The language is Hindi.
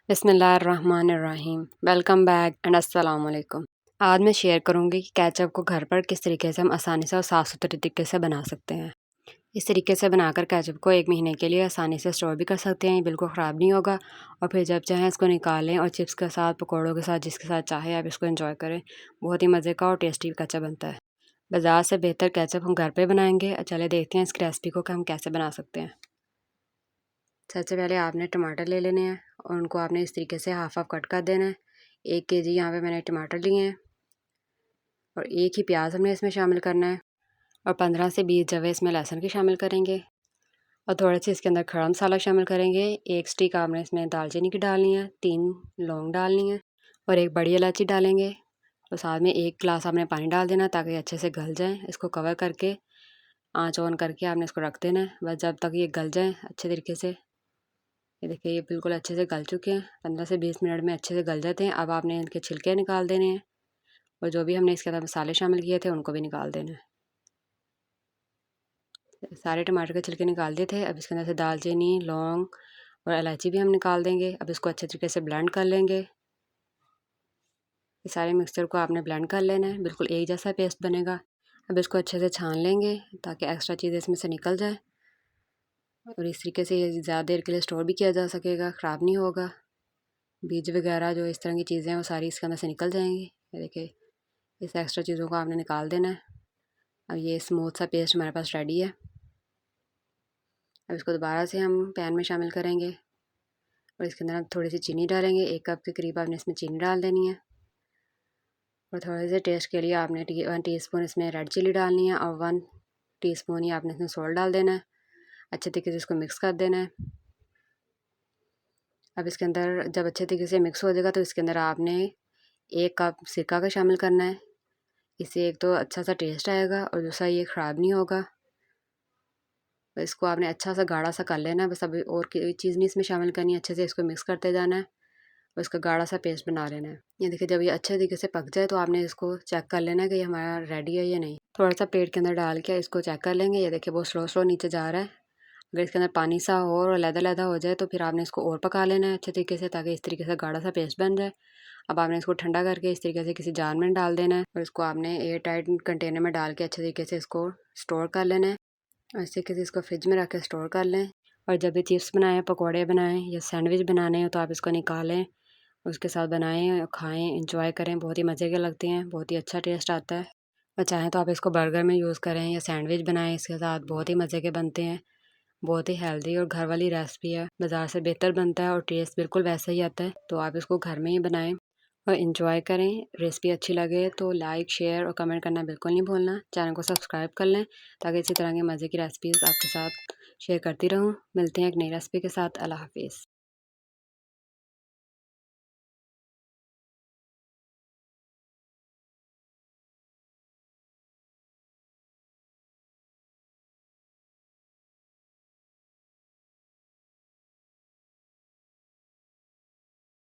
बिस्मिल्लाहिर्रहमानिर्रहीम। वेलकम बैक एंड अस्सलाम वालेकुम। आज मैं शेयर करूंगी कि केचप को घर पर किस तरीके से हम आसानी से और साफ़ सुथरे तरीके से बना सकते हैं। इस तरीके से बनाकर केचप को 1 महीने के लिए आसानी से स्टोर भी कर सकते हैं, ये बिल्कुल ख़राब नहीं होगा। और फिर जब चाहें इसको निकालें और चिप्स के साथ, पकौड़ों के साथ, जिसके साथ चाहे आप इसको एंजॉय करें। बहुत ही मज़े का और टेस्टी केचप बनता है। बाज़ार से बेहतर केचप हम घर पर बनाएंगे। चले देखते हैं इसकी रेसिपी को कि हम कैसे बना सकते हैं। सबसे पहले आपने टमाटर ले लेने हैं और उनको आपने इस तरीके से हाफ कट कर देना है। 1 केजी यहाँ पे मैंने टमाटर लिए हैं और 1 ही प्याज हमने इसमें शामिल करना है और 15 से 20 जवे इसमें लहसुन की शामिल करेंगे और थोड़े से इसके अंदर खड़ा मसाला शामिल करेंगे। 1 स्टिक आपने इसमें दालचीनी की डालनी है, 3 लौंग डालनी है और 1 बड़ी इलायची डालेंगे। और साथ में 1 गिलास आपने पानी डाल देना ताकि अच्छे से गल जाएँ। इसको कवर करके आँच ऑन करके आपने इसको रख देना है, बस जब तक ये गल जाएँ अच्छे तरीके से। ये देखिए ये बिल्कुल अच्छे से गल चुके हैं। 15 से 20 मिनट में अच्छे से गल जाते हैं। अब आपने इनके छिलके निकाल देने हैं और जो भी हमने इसके अंदर मसाले शामिल किए थे उनको भी निकाल देना है। सारे टमाटर के छिलके निकाल दिए थे। अब इसके अंदर से दालचीनी, लौंग और इलायची भी हम निकाल देंगे। अब इसको अच्छे तरीके से ब्लेंड कर लेंगे। ये सारे मिक्सचर को आपने ब्लेंड कर लेना है, बिल्कुल एक जैसा पेस्ट बनेगा। अब इसको अच्छे से छान लेंगे ताकि एक्स्ट्रा चीज़ें इसमें से निकल जाए और इस तरीके से ये ज़्यादा देर के लिए स्टोर भी किया जा सकेगा, ख़राब नहीं होगा। बीज वगैरह जो इस तरह की चीज़ें हैं वो सारी इसके अंदर से निकल जाएंगी। ये देखिए इस एक्स्ट्रा चीज़ों को आपने निकाल देना है। अब ये स्मूथ सा पेस्ट हमारे पास रेडी है। अब इसको दोबारा से हम पैन में शामिल करेंगे और इसके अंदर हम थोड़ी सी चीनी डालेंगे। 1 कप के करीब आपने इसमें चीनी डाल देनी है और थोड़े से टेस्ट के लिए आपने 1 टीस्पून इसमें रेड चिली डालनी है और 1 टीस्पून ही आपने इसमें सॉल्ट डाल देना है। अच्छे तरीके से इसको मिक्स कर देना है। अब इसके अंदर जब अच्छे तरीके से मिक्स हो जाएगा तो इसके अंदर आपने 1 कप सिरका का शामिल करना है। इससे एक तो अच्छा सा टेस्ट आएगा और दूसरा ये ख़राब नहीं होगा। तो इसको आपने अच्छा सा गाढ़ा सा कर लेना है, बस अभी और कोई चीज़ नहीं इसमें शामिल करनी है। अच्छे से इसको मिक्स करते जाना है और इसका गाढ़ा सा पेस्ट बना लेना है। ये देखिए जब ये अच्छे तरीके से पक जाए तो आपने इसको चेक कर लेना है कि ये हमारा रेडी है या नहीं। थोड़ा सा प्लेट के अंदर डाल के इसको चेक कर लेंगे। ये देखिए बहुत स्लो नीचे जा रहा है। अगर इसके अंदर पानी सा हो और लैदा हो जाए तो फिर आपने इसको और पका लेना है अच्छे तरीके से ताकि इस तरीके से गाढ़ा सा पेस्ट बन जाए। अब आपने इसको ठंडा करके इस तरीके से किसी जार में डाल देना है और इसको आपने एयर टाइट कंटेनर में डाल के अच्छे तरीके से इसको स्टोर कर लेना है। और इस तरीके से इसको फ्रिज में रख के स्टोर कर लें। और जब भी चिप्स बनाएं, पकौड़े बनाएं या सैंडविच बनाने हो तो आप इसको निकालें, उसके साथ बनाएं और खाएं, इंजॉय करें। बहुत ही मज़े के लगते हैं, बहुत ही अच्छा टेस्ट आता है। और चाहें तो आप इसको बर्गर में यूज़ करें या सैंडविच बनाएं इसके साथ, बहुत ही मज़े के बनते हैं। बहुत ही हेल्दी और घर वाली रेसिपी है। बाज़ार से बेहतर बनता है और टेस्ट बिल्कुल वैसा ही आता है। तो आप इसको घर में ही बनाएं और इन्जॉय करें। रेसिपी अच्छी लगे तो लाइक, शेयर और कमेंट करना बिल्कुल नहीं भूलना। चैनल को सब्सक्राइब कर लें ताकि इसी तरह की मज़े की रेसिपीज़ आपके साथ शेयर करती रहूँ। मिलते हैं एक नई रेसिपी के साथ। अल्लाह हाफिज़।